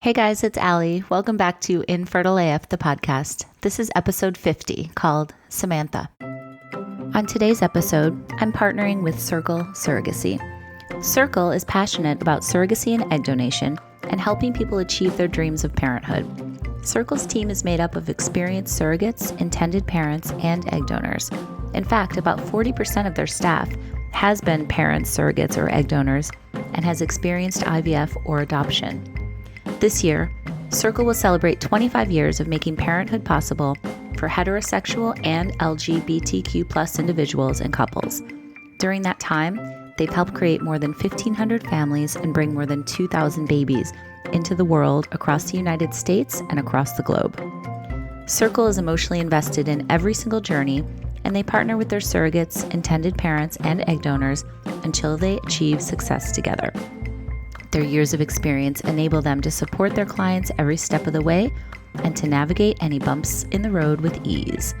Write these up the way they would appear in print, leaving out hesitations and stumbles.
Hey guys, it's Allie. Welcome back to Infertile AF, the podcast. This is episode 50 called Samantha. On today's episode, I'm partnering with Circle Surrogacy. Circle is passionate about surrogacy and egg donation and helping people achieve their dreams of parenthood. Circle's team is made up of experienced surrogates, intended parents, and egg donors. In fact, about 40% of their staff has been parents, surrogates, or egg donors and has experienced IVF or adoption. This year, Circle will celebrate 25 years of making parenthood possible for heterosexual and LGBTQ+ individuals and couples. During that time, they've helped create more than 1,500 families and bring more than 2,000 babies into the world across the United States and across the globe. Circle is emotionally invested in every single journey, and they partner with their surrogates, intended parents, and egg donors until they achieve success together. Their years of experience enable them to support their clients every step of the way and to navigate any bumps in the road with ease.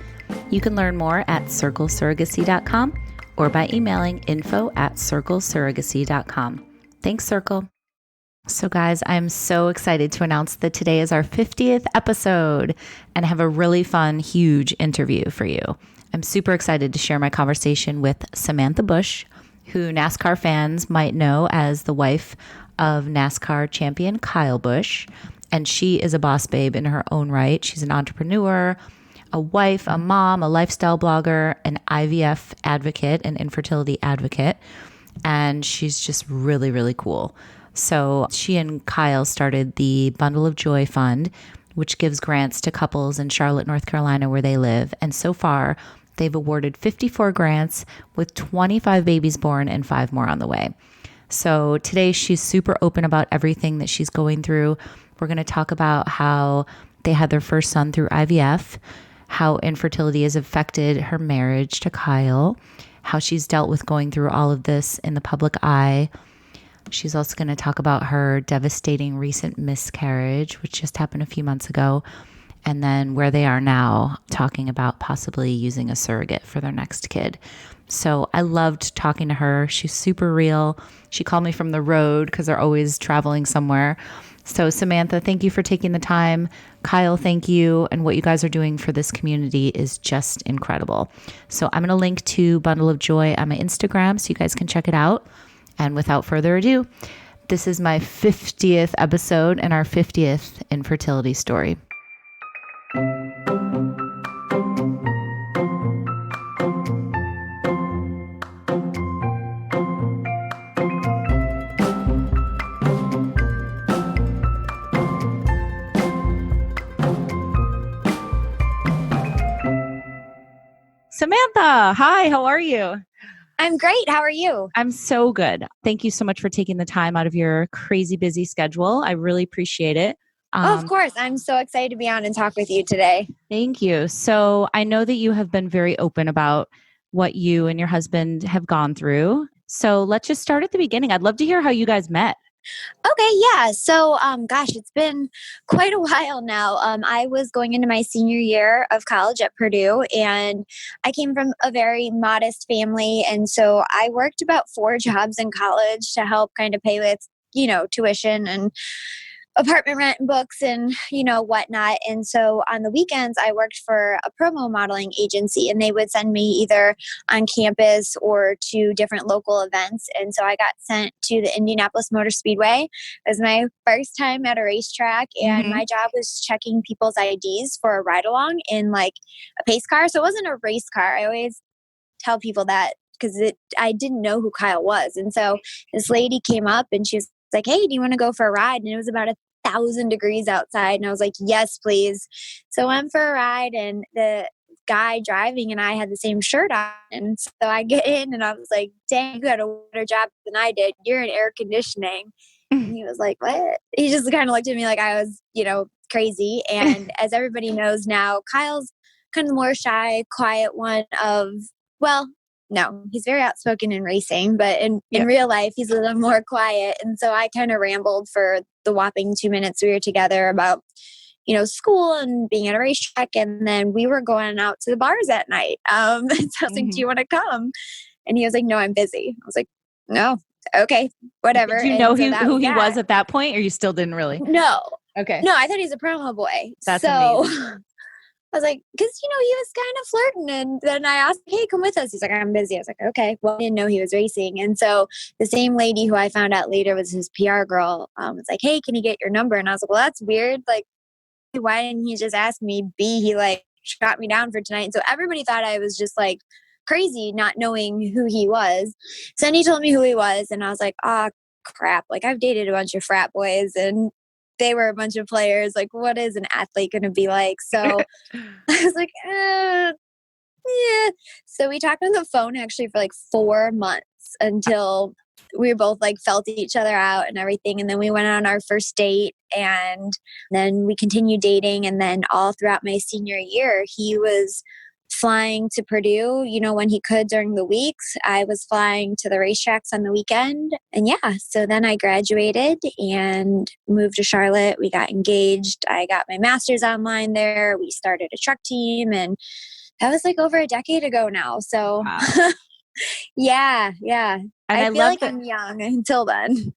You can learn more at circlesurrogacy.com or by emailing info@circlesurrogacy.com. Thanks, Circle. So guys, I'm so excited to announce that today is our 50th episode and have a really fun, huge interview for you. I'm super excited to share my conversation with Samantha Bush, who NASCAR fans might know as the wife of NASCAR champion Kyle Busch. And she is a boss babe in her own right. She's an entrepreneur, a wife, a mom, a lifestyle blogger, an IVF advocate, an infertility advocate. And she's just really, really cool. So she and Kyle started the Bundle of Joy Fund, which gives grants to couples in Charlotte, North Carolina, where they live. And so far, they've awarded 54 grants with 25 babies born and 5 more on the way. So today she's super open about everything that she's going through. We're going to talk about how they had their first son through IVF, how infertility has affected her marriage to Kyle, how she's dealt with going through all of this in the public eye. She's also going to talk about her devastating recent miscarriage, which just happened a few months ago, and then where they are now, talking about possibly using a surrogate for their next kid. So I loved talking to her. She's super real. She called me from the road because they're always traveling somewhere. So Samantha, thank you for taking the time. Kyle, thank you. And what you guys are doing for this community is just incredible. So I'm going to link to Bundle of Joy on my Instagram so you guys can check it out. And without further ado, this is my 50th episode and our 50th infertility story. Samantha, hi, how are you? I'm great. How are you? I'm so good. Thank you so much for taking the time out of your crazy busy schedule. I really appreciate it. Of course. I'm so excited to be on and talk with you today. Thank you. So I know that you have been very open about what you and your husband have gone through. So let's just start at the beginning. I'd love to hear how you guys met. Okay, yeah. So, it's been quite a while now. I was going into my senior year of college at Purdue, and I came from a very modest family. And so I worked about 4 jobs in college to help kind of pay with, tuition and apartment rent and books and, whatnot. And so on the weekends, I worked for a promo modeling agency, and they would send me either on campus or to different local events. And so I got sent to the Indianapolis Motor Speedway. It was my first time at a racetrack, and my job was checking people's IDs for a ride along in like a pace car. So it wasn't a race car. I always tell people that because I didn't know who Kyle was. And so this lady came up and she was like, "Hey, do you want to go for a ride?" And it was about 1,000 degrees outside. And I was like, "Yes, please." So I went for a ride, and the guy driving and I had the same shirt on. And so I get in and I was like, "Dang, you had a better job than I did. You're in air conditioning." And he was like, "What?" He just kind of looked at me like I was, crazy. And as everybody knows now, Kyle's kind of the more shy, quiet one of, no, he's very outspoken in racing, but in real life, he's a little more quiet. And so I kind of rambled for the whopping 2 minutes we were together about, school and being at a racetrack. And then we were going out to the bars at night. So I was like, "Do you want to come?" And he was like, "No, I'm busy." I was like, "No, okay, whatever." Did you know who he was at that point, or you still didn't really? No. Okay. No, I thought he was a promo boy. That's So amazing. I was like, because, he was kind of flirting. And then I asked, hey, come with us. He's like, I'm busy. I was like, okay. Well, I didn't know he was racing. And so the same lady who I found out later was his PR girl was like, hey, can you get your number? And I was like, well, that's weird. Like, why didn't he just ask me? B, he like shot me down for tonight. And so everybody thought I was just like crazy, not knowing who he was. So then he told me who he was. And I was like, oh, crap. Like, I've dated a bunch of frat boys and they were a bunch of players. Like, what is an athlete going to be like? So I was like, yeah. So we talked on the phone actually for like 4 months until we were both like felt each other out and everything. And then we went on our first date and then we continued dating. And then all throughout my senior year, he was flying to Purdue, when he could during the weeks. I was flying to the racetracks on the weekend. And yeah, so then I graduated and moved to Charlotte. We got engaged. I got my master's online there. We started a truck team and that was like over a decade ago now. So Wow. yeah. And I I feel love like that. I'm young until then.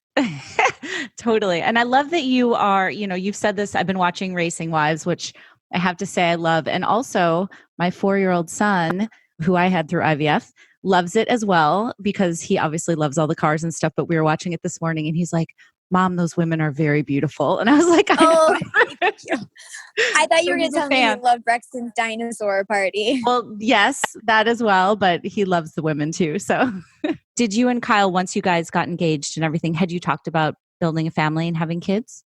Totally. And I love that you are, you've said this. I've been watching Racing Wives, which I have to say I love. And also, my 4-year-old son, who I had through IVF, loves it as well because he obviously loves all the cars and stuff. But we were watching it this morning and he's like, Mom, those women are very beautiful. And I was like, I Oh, know. thank you. I thought you So were going he's to a tell me you fan. loved Brexton's dinosaur party. Well, yes, that as well, but he loves the women too. So, did you and Kyle, once you guys got engaged and everything, had you talked about building a family and having kids?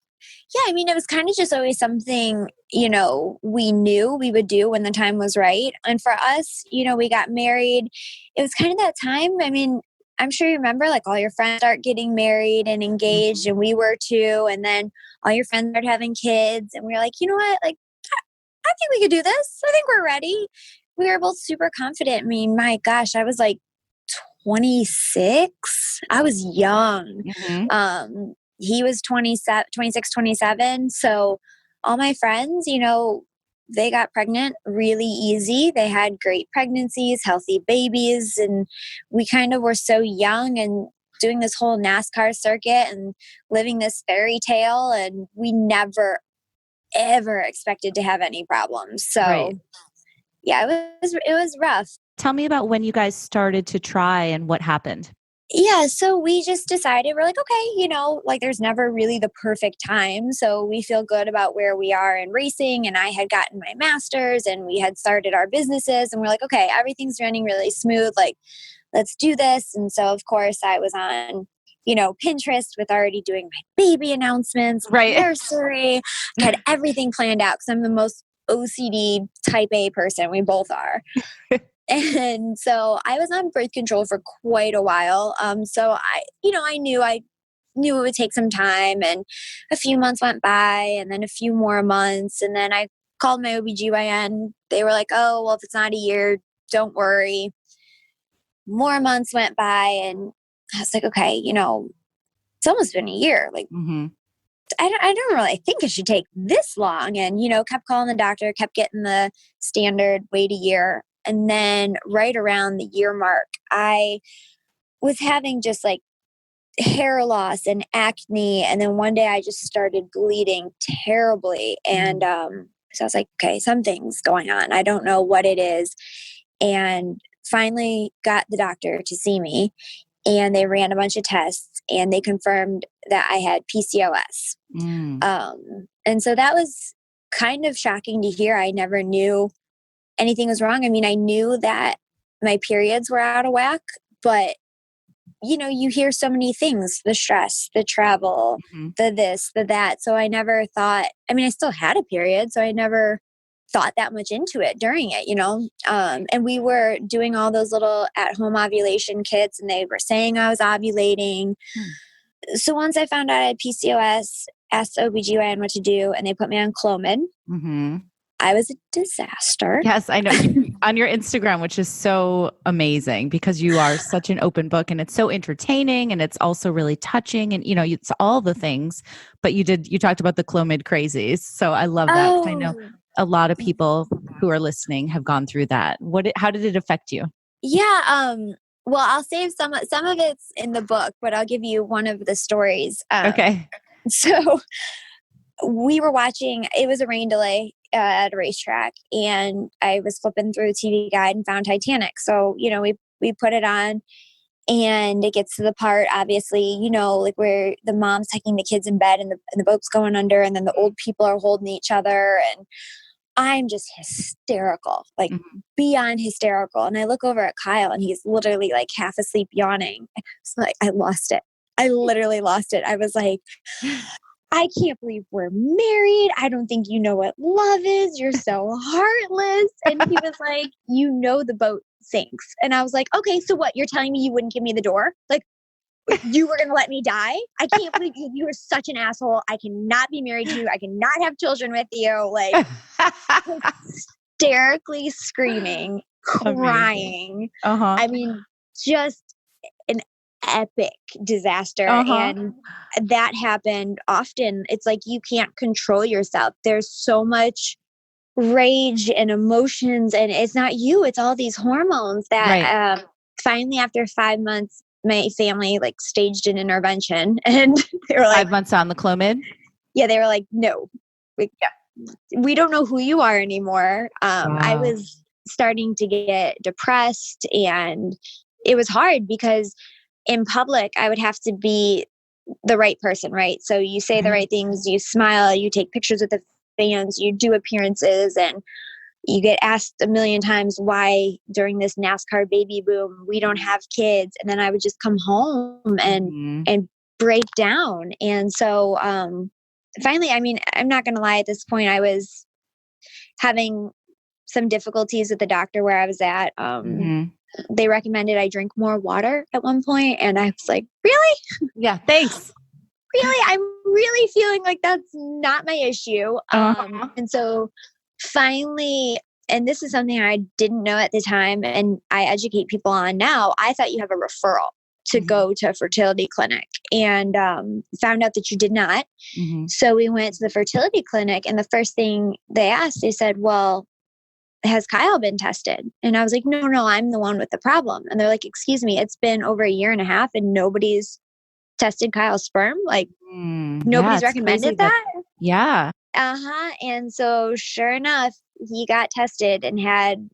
Yeah, I mean, it was kind of just always something, we knew we would do when the time was right. And for us, we got married. It was kind of that time. I mean, I'm sure you remember like all your friends start getting married and engaged, Mhm. and we were too. And then all your friends started having kids, and we were like, you know what? Like, I think we could do this. I think we're ready. We were both super confident. I mean, my gosh, I was like 26. I was young. Mhm. He was 27, 26, 27. So all my friends, they got pregnant really easy. They had great pregnancies, healthy babies. And we kind of were so young and doing this whole NASCAR circuit and living this fairy tale. And we never, ever expected to have any problems. Right. So yeah, it was rough. Tell me about when you guys started to try and what happened. Yeah, so we just decided we're like, okay, like there's never really the perfect time. So we feel good about where we are in racing. And I had gotten my master's and we had started our businesses. And we're like, okay, everything's running really smooth. Like, let's do this. And so, of course, I was on, Pinterest with already doing my baby announcements, my Right. nursery. I had everything planned out because I'm the most OCD type A person. We both are. And so I was on birth control for quite a while. So I knew it would take some time and a few months went by and then a few more months. And then I called my OBGYN. They were like, oh, well, if it's not a year, don't worry. More months went by and I was like, okay, it's almost been a year. Like, Mhm. I don't really think it should take this long. And, kept calling the doctor, kept getting the standard wait a year. And then right around the year mark, I was having just like hair loss and acne. And then one day I just started bleeding terribly. And Mhm. so I was like, okay, something's going on. I don't know what it is. And finally got the doctor to see me. And they ran a bunch of tests and they confirmed that I had PCOS. Mm. And so that was kind of shocking to hear. I never knew anything was wrong. I mean, I knew that my periods were out of whack, but you hear so many things, the stress, the travel, Mhm. the this, the that. So I never thought, I mean, I still had a period, so I never thought that much into it during it. And we were doing all those little at home ovulation kits and they were saying I was ovulating. Mm. So once I found out I had PCOS, asked OBGYN what to do, and they put me on Clomid. Mhm. I was a disaster. Yes, I know. On your Instagram, which is so amazing because you are such an open book and it's so entertaining and it's also really touching and it's all the things. But you talked about the Clomid crazies. So I love that 'cause I know Oh, a lot of people who are listening have gone through that. How did it affect you? yeah. Well, I'll save some of it's in the book, but I'll give you one of the stories. Okay. So we were watching, it was a rain delay at a racetrack, and I was flipping through the TV guide and found Titanic. So, we put it on, and it gets to the part, obviously, like where the mom's taking the kids in bed, and the boat's going under, and then the old people are holding each other. And I'm just hysterical, like Mhm. beyond hysterical. And I look over at Kyle, and he's literally like half asleep yawning. And I was like, I lost it. I literally lost it. I was like, I can't believe we're married. I don't think you know what love is. You're so heartless. And he was like, the boat sinks. And I was like, okay, so what? You're telling me you wouldn't give me the door? Like, you were going to let me die? I can't believe you were such an asshole. I cannot be married to you. I cannot have children with you. Like, hysterically screaming, Amazing. crying. Uh-huh. I mean, just an epic disaster. Uh-huh. And that happened often. It's like you can't control yourself. There's so much rage and emotions, and it's not you, it's all these hormones that Right. finally, after 5 months, my family like staged an intervention, and they were like, 5 months on the Clomid? yeah, they were like, no, we don't know who you are anymore. I Wow. was starting to get depressed, and it was hard because in public, I would have to be the right person, right? So you say the Right. right things, you smile, you take pictures with the fans, you do appearances, and you get asked a million times why during this NASCAR baby boom we don't have kids. And then I would just come home and Mhm. and break down. And so finally, I mean, I'm not going to lie, at this point I was having some difficulties with the doctor where I was at. Mhm. They recommended I drink more water at one point, and I was like, really? Yeah, thanks. Really? I'm really feeling like that's not my issue. Uh-huh. And so finally, and this is something I didn't know at the time, and I educate people on now. I thought you have a referral to Mhm. go to a fertility clinic, and found out that you did not. Mhm. So we went to the fertility clinic, and the first thing they asked, they said, well, has Kyle been tested? And I was like, no, I'm the one with the problem. And they're like, excuse me, it's been over a year and a half and nobody's tested Kyle's sperm. Like, Yeah, nobody's it's crazy recommended that. that. Yeah. Uh-huh. And so sure enough, he got tested and had,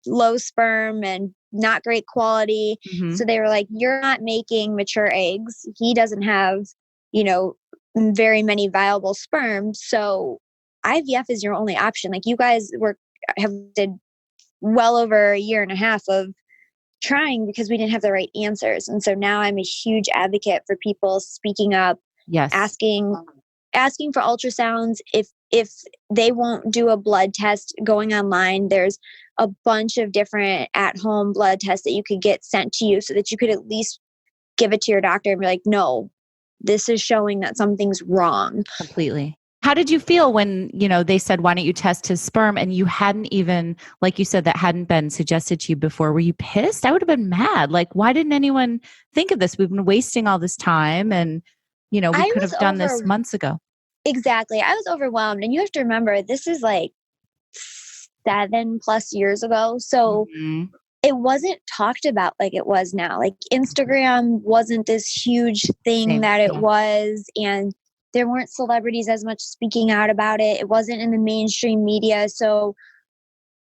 low sperm and not great quality. So Mhm. they were like, you're not making mature eggs. He doesn't have, you know, very many viable sperm. So IVF is your only option. Like, you guys have did well over a year and a half of trying because we didn't have the right answers. And so now I'm a huge advocate for people speaking up, Yes. asking asking for ultrasounds. If they won't do a blood test, going online, there's a bunch of different at-home blood tests that you could get sent to you so that you could at least give it to your doctor and be like, no, this is showing that something's wrong. Completely. How did you feel when, they said, why don't you test his sperm? And you hadn't even, like you said, that hadn't been suggested to you before. Were you pissed? I would have been mad. Like, why didn't anyone think of this? We've been wasting all this time and, we I could was have done this months ago. exactly. I was overwhelmed. And you have to remember, this is like 7+ years ago. So Mhm. it wasn't talked about like it was now. Like, Instagram wasn't this huge thing Same. that it Yeah. was. And there weren't celebrities as much speaking out about it. It wasn't in the mainstream media. So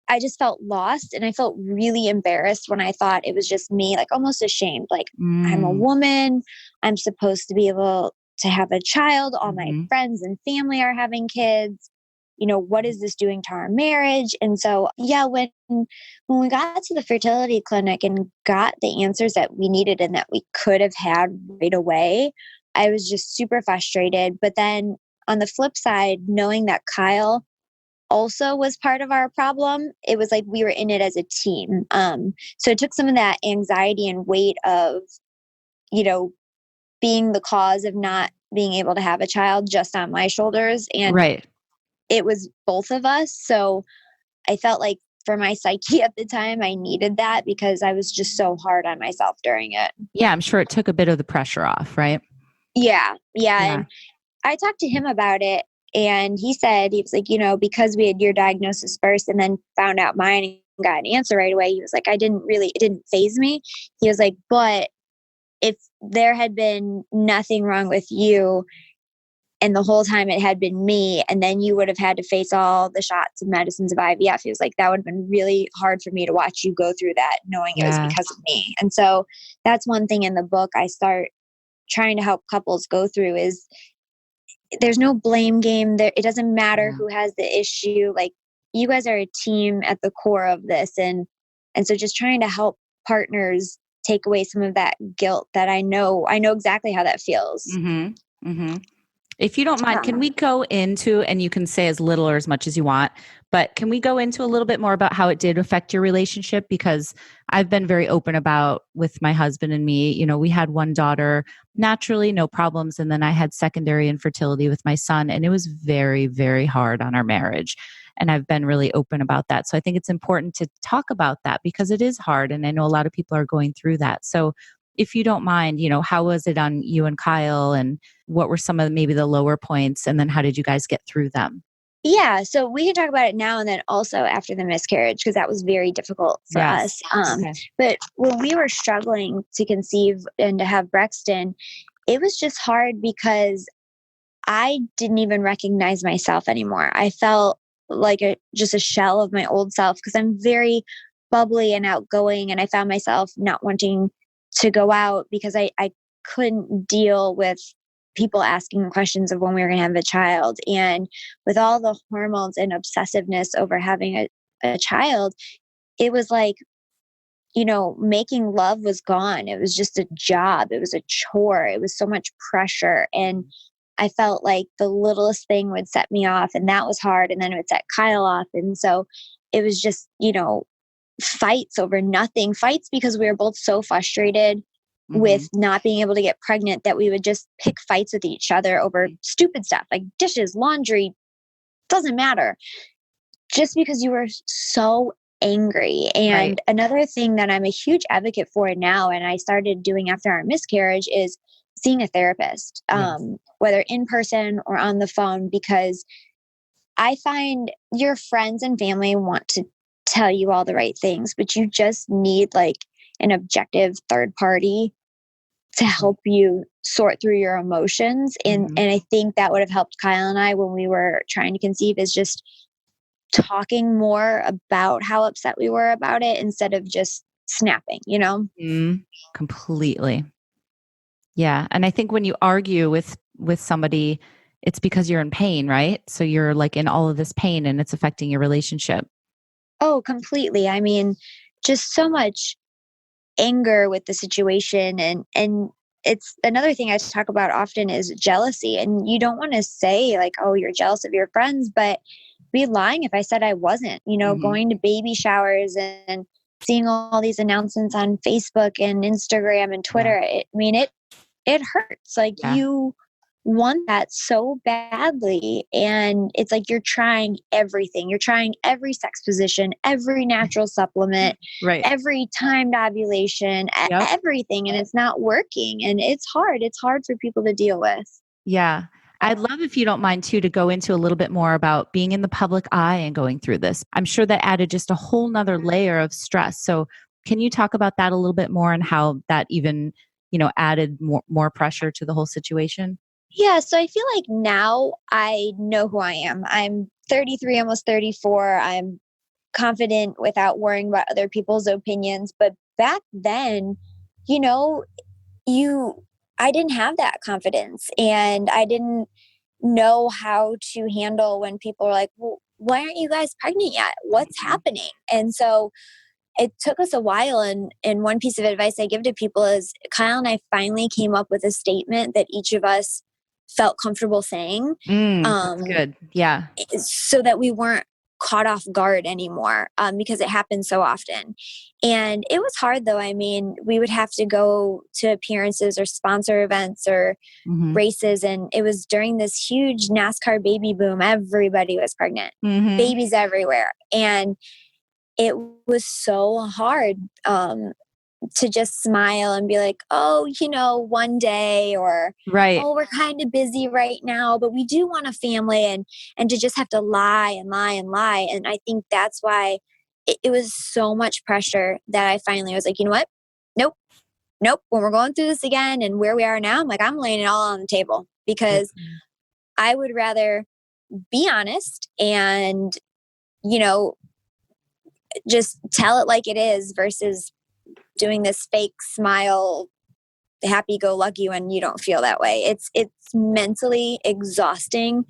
I just felt lost, and I felt really embarrassed when I thought it was just me, like almost ashamed. Like, I'm a Mm. woman. I'm supposed to be able to have a child. All my Mhm. friends and family are having kids. What is this doing to our marriage? And so, yeah, when we got to the fertility clinic and got the answers that we needed and that we could have had right away, I was just super frustrated. But then on the flip side, knowing that Kyle also was part of our problem, it was like we were in it as a team. So it took some of that anxiety and weight of, you know, being the cause of not being able to have a child just on my shoulders. And Right. it was both of us. So I felt like for my psyche at the time, I needed that because I was just so hard on myself during it. Yeah, I'm sure it took a bit of the pressure off, right? Yeah. Yeah. Yeah. And I talked to him about it, and he said, he was like, because we had your diagnosis first and then found out mine and got an answer right away, he was like, it didn't phase me. He was like, but if there had been nothing wrong with you And the whole time it had been me. And then you would have had to face all the shots and medicines of IVF. It was like, that would have been really hard for me to watch you go through that, knowing it was Yeah. because of me. And so that's one thing in the book I start trying to help couples go through is there's no blame game there. It doesn't matter who has the issue. Like, you guys are a team at the core of this. And so just trying to help partners take away some of that guilt that I know exactly how that feels. Mm-hmm. Mm-hmm. If you don't mind, can we go into, and you can say as little or as much as you want, but can we go into a little bit more about how it did affect your relationship? Because I've been very open about with my husband and me, you know, we had one daughter naturally, no problems. And then I had secondary infertility with my son, and it was very, very hard on our marriage. And I've been really open about that. So I think it's important to talk about that because it is hard. And I know a lot of people are going through that. So if you don't mind, you know, how was it on you and Kyle, and what were some of maybe the lower points, and then how did you guys get through them? Yeah, so we can talk about it now and then also after the miscarriage, because that was very difficult for us. Okay. But when we were struggling to conceive and to have Brexton, it was just hard because I didn't even recognize myself anymore. I felt like just a shell of my old self because I'm very bubbly and outgoing, and I found myself not wanting to go out because I couldn't deal with people asking questions of when we were going to have a child. And with all the hormones and obsessiveness over having a child, it was like, making love was gone. It was just a job. It was a chore. It was so much pressure. And I felt like the littlest thing would set me off, and that was hard. And then it would set Kyle off. And so it was just, fights over nothing, fights because we were both so frustrated with not being able to get pregnant that we would just pick fights with each other over stupid stuff like dishes, laundry, doesn't matter. Just because you were so angry. And another thing that I'm a huge advocate for now, and I started doing after our miscarriage, is seeing a therapist, whether in person or on the phone, because I find your friends and family want to tell you all the right things, but you just need like an objective third party to help you sort through your emotions. And I think that would have helped Kyle and I when we were trying to conceive, is just talking more about how upset we were about it instead of just snapping, Completely. Yeah. And I think when you argue with somebody, it's because you're in pain, right? So you're like in all of this pain and it's affecting your relationship. Oh, completely. I mean, just so much anger with the situation, and it's another thing I talk about often is jealousy. And you don't want to say like, oh, you're jealous of your friends, but be lying if I said I wasn't, going to baby showers and seeing all these announcements on Facebook and Instagram and Twitter. It hurts. Like, you want that so badly. And it's like, you're trying everything. You're trying every sex position, every natural supplement, every timed ovulation, everything. And it's not working. And it's hard. It's hard for people to deal with. Yeah. I'd love, if you don't mind too, to go into a little bit more about being in the public eye and going through this. I'm sure that added just a whole nother layer of stress. So can you talk about that a little bit more and how that even, added more pressure to the whole situation? Yeah, so I feel like now I know who I am. I'm 33, almost 34. I'm confident without worrying about other people's opinions. But back then, you know, I didn't have that confidence, and I didn't know how to handle when people are like, "Well, why aren't you guys pregnant yet? What's happening?" And so it took us a while. And one piece of advice I give to people is Kyle and I finally came up with a statement that each of us felt comfortable saying. That's good. Yeah. So that we weren't caught off guard anymore, because it happens so often. And it was hard though. I mean, we would have to go to appearances or sponsor events or races. And it was during this huge NASCAR baby boom. Everybody was pregnant, babies everywhere. And it was so hard to just smile and be like, oh, one day, or, oh, we're kind of busy right now, but we do want a family, and to just have to lie and lie and lie. And I think that's why it was so much pressure that I finally was like, you know what? Nope. When we're going through this again and where we are now, I'm like, I'm laying it all on the table, because I would rather be honest and, you know, just tell it like it is versus doing this fake smile, happy go lucky when you don't feel that way. It's mentally exhausting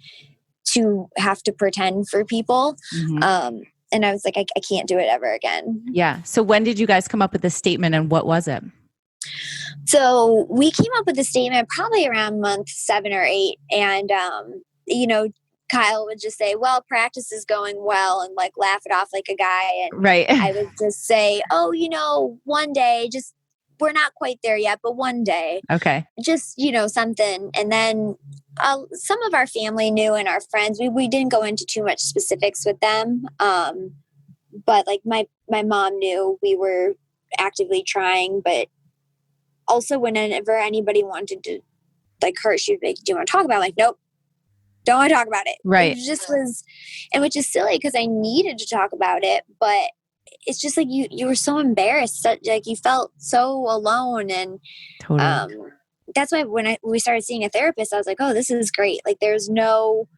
to have to pretend for people. Mm-hmm. And I was like, I can't do it ever again. Yeah. So when did you guys come up with this statement and what was it? So we came up with the statement probably around month 7 or 8. And, Kyle would just say, well, practice is going well, and like laugh it off like a guy. And Right. I would just say, oh, one day, just, we're not quite there yet, but one day, Okay. just, something. And then some of our family knew, and our friends, we didn't go into too much specifics with them. But like my mom knew we were actively trying, but also whenever anybody wanted to, like, her, she'd be like, do you want to talk about it? Like, nope, don't want to talk about it. Right. It just was, and which is silly because I needed to talk about it, but it's just like you were so embarrassed, like you felt so alone. And Totally. that's why when we started seeing a therapist, I was like, oh, this is great. Like, there's no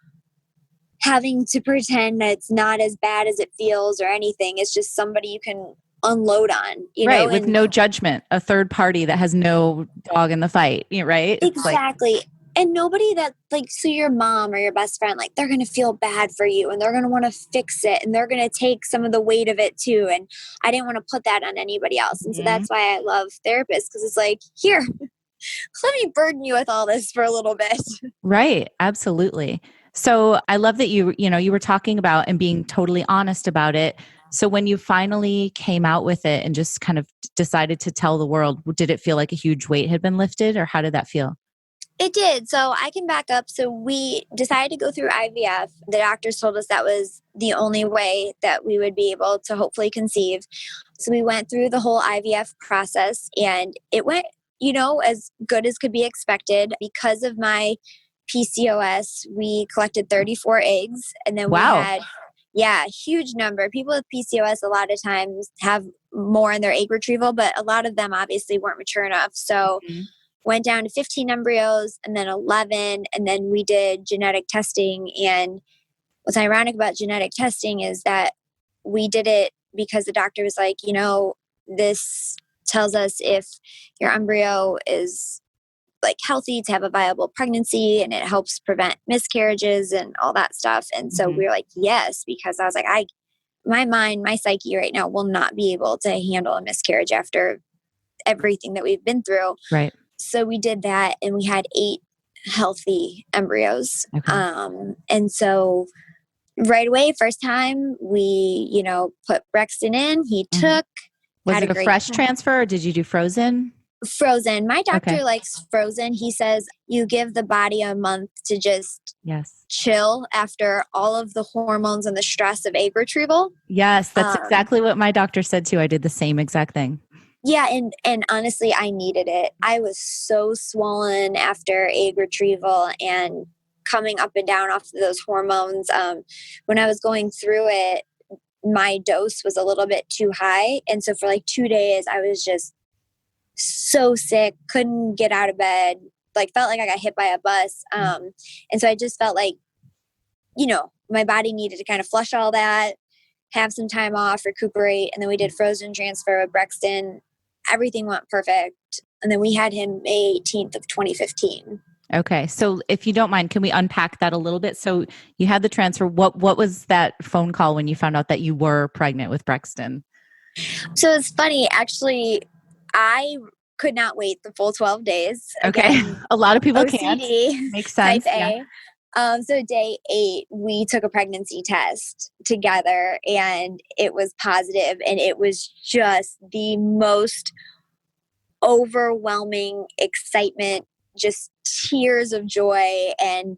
having to pretend that it's not as bad as it feels or anything. It's just somebody you can unload on, Right. With and no judgment, a third party that has no dog in the fight. Right. It's exactly. And nobody that, like, so your mom or your best friend, like, they're going to feel bad for you, and they're going to want to fix it, and they're going to take some of the weight of it too. And I didn't want to put that on anybody else. And so that's why I love therapists, because it's like, here, let me burden you with all this for a little bit. Right. Absolutely. So I love that you were talking about and being totally honest about it. So when you finally came out with it and just kind of decided to tell the world, did it feel like a huge weight had been lifted, or how did that feel? It did. So I can back up. So we decided to go through IVF. The doctors told us that was the only way that we would be able to hopefully conceive. So we went through the whole IVF process, and it went, as good as could be expected. Because of my PCOS, we collected 34 eggs, and then we Wow. had, a huge number. People with PCOS a lot of times have more in their egg retrieval, but a lot of them obviously weren't mature enough. So went down to 15 embryos, and then 11. And then we did genetic testing. And what's ironic about genetic testing is that we did it because the doctor was like, this tells us if your embryo is like healthy to have a viable pregnancy, and it helps prevent miscarriages and all that stuff. And so we were like, yes, because I was like, my mind, my psyche right now will not be able to handle a miscarriage after everything that we've been through. Right. So we did that, and we had 8 healthy embryos. Okay. And so right away, first time we, put Brexton in, he took. Was it a fresh transfer, or did you do frozen? Frozen. My doctor likes frozen. He says you give the body a month to just chill after all of the hormones and the stress of egg retrieval. Yes, that's exactly what my doctor said too. I did the same exact thing. Yeah, and honestly, I needed it. I was so swollen after egg retrieval and coming up and down off of those hormones. When I was going through it, my dose was a little bit too high. And so for like 2 days, I was just so sick, couldn't get out of bed, like felt like I got hit by a bus. And so I just felt like, my body needed to kind of flush all that, have some time off, recuperate. And then we did frozen transfer with Brexton. Everything went perfect. And then we had him May 18th of 2015. Okay. So if you don't mind, can we unpack that a little bit? So you had the transfer. What was that phone call when you found out that you were pregnant with Brexton? So it's funny, actually, I could not wait the full 12 days. Okay. Again, a lot of people OCD, can't. Makes sense. Type A. Yeah. So day 8, we took a pregnancy test together, and it was positive, and it was just the most overwhelming excitement, just tears of joy, and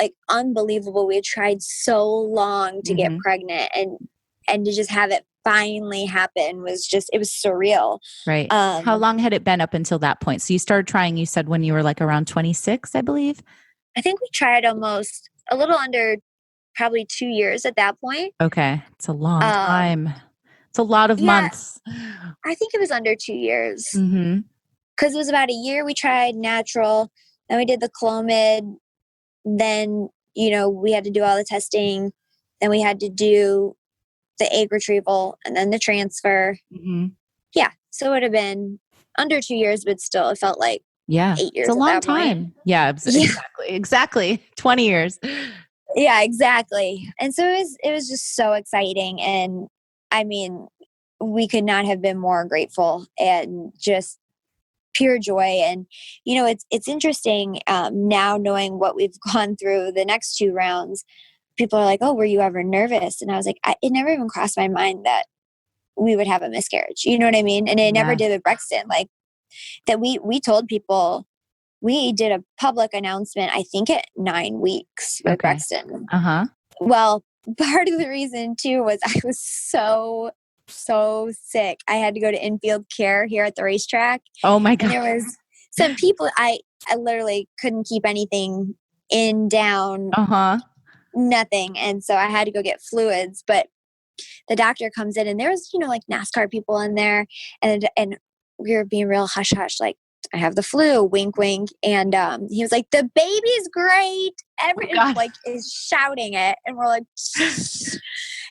like unbelievable. We had tried so long to get pregnant, and to just have it finally happen was just, it was surreal. Right. How long had it been up until that point? So you started trying, you said when you were like around 26, I believe. I think we tried almost a little under probably 2 years at that point. Okay. It's a long time. It's a lot of months. I think it was under 2 years. Because it was about a year we tried natural. Then we did the Clomid. then, we had to do all the testing. Then we had to do the egg retrieval and then the transfer. Mm-hmm. Yeah. So it would have been under 2 years, but still it felt like 8 years. It's a long at that time. point. Yeah, exactly. 20 years. Yeah, exactly. And so it was just so exciting. And I mean, we could not have been more grateful and just pure joy. And, it's interesting now knowing what we've gone through the next 2 rounds. People are like, oh, were you ever nervous? And I was like, it never even crossed my mind that we would have a miscarriage. You know what I mean? And it never did with Brexton. Like that we told people, we did a public announcement, I think at 9 weeks with Brexton. Uh-huh. Well, part of the reason too was I was so sick. I had to go to infield care here at the racetrack. Oh my God. And there was some people, I literally couldn't keep anything down, nothing. And so I had to go get fluids, but the doctor comes in and there was, like NASCAR people in there and we were being real hush hush, like, I have the flu, wink, wink. And he was like, the baby's great. Everyone is shouting it. And we're like,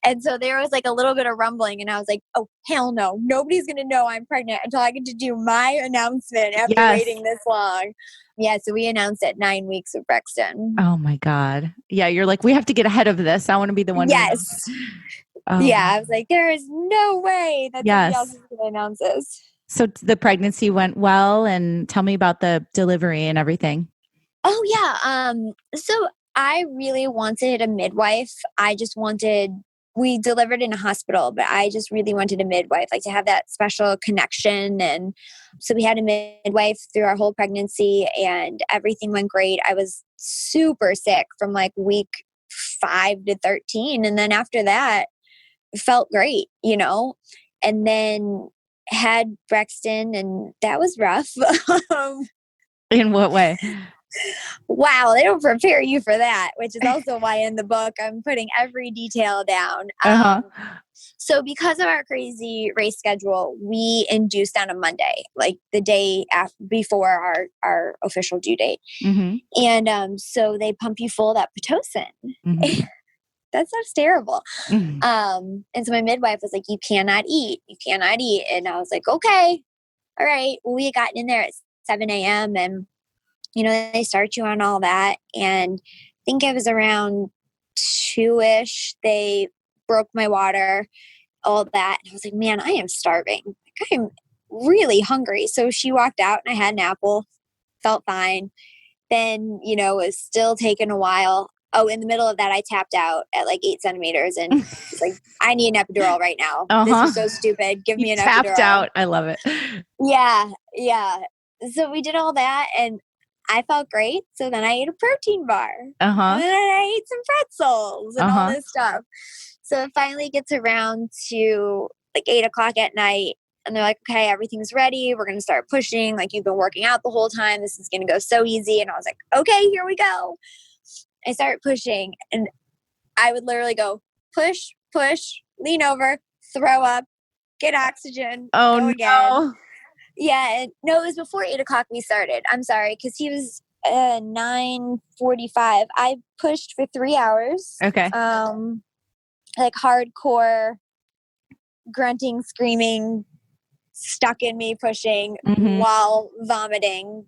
and so there was like a little bit of rumbling. And I was like, oh, hell no. Nobody's going to know I'm pregnant until I get to do my announcement after waiting this long. Yeah. So we announced at 9 weeks of Brexton. Oh my God. Yeah. You're like, we have to get ahead of this. I want to be the one. Yes. Yeah. I was like, there is no way that somebody else is going to announce this. So the pregnancy went well, and tell me about the delivery and everything. Oh yeah. So I really wanted a midwife. We delivered in a hospital, but I just really wanted a midwife, like to have that special connection. And so we had a midwife through our whole pregnancy and everything went great. I was super sick from like week 5 to 13. And then after that, it felt great, and then had Brexton, and that was rough. In what way? Wow, they don't prepare you for that, which is also why in the book I'm putting every detail down. So because of our crazy race schedule, we induced on a Monday, like the day before our official due date. Mm-hmm. And so they pump you full of that Pitocin. Mm-hmm. That sounds terrible. Mm-hmm. And so my midwife was like, you cannot eat. And I was like, okay, all right. Well, we had gotten in there at 7 a.m. and, they start you on all that. And I think it was around 2-ish. They broke my water, all that. And I was like, man, I am starving. Like, I'm really hungry. So she walked out and I had an apple, felt fine. Then, it was still taking a while. Oh, in the middle of that, I tapped out at like 8 centimeters and it's like, I need an epidural right now. This is so stupid. Give me an epidural. Tapped out. I love it. Yeah. So we did all that and I felt great. So then I ate a protein bar. And then I ate some pretzels and all this stuff. So it finally gets around to like 8 o'clock at night. And they're like, okay, everything's ready. We're going to start pushing. Like, you've been working out the whole time. This is going to go so easy. And I was like, okay, here we go. I started pushing and I would literally go push, lean over, throw up, get oxygen. Oh, again. No. Yeah. No, it was before 8 o'clock we started. I'm sorry. Cause he was 9:45. I pushed for 3 hours. Okay. Like hardcore grunting, screaming, stuck in me pushing while vomiting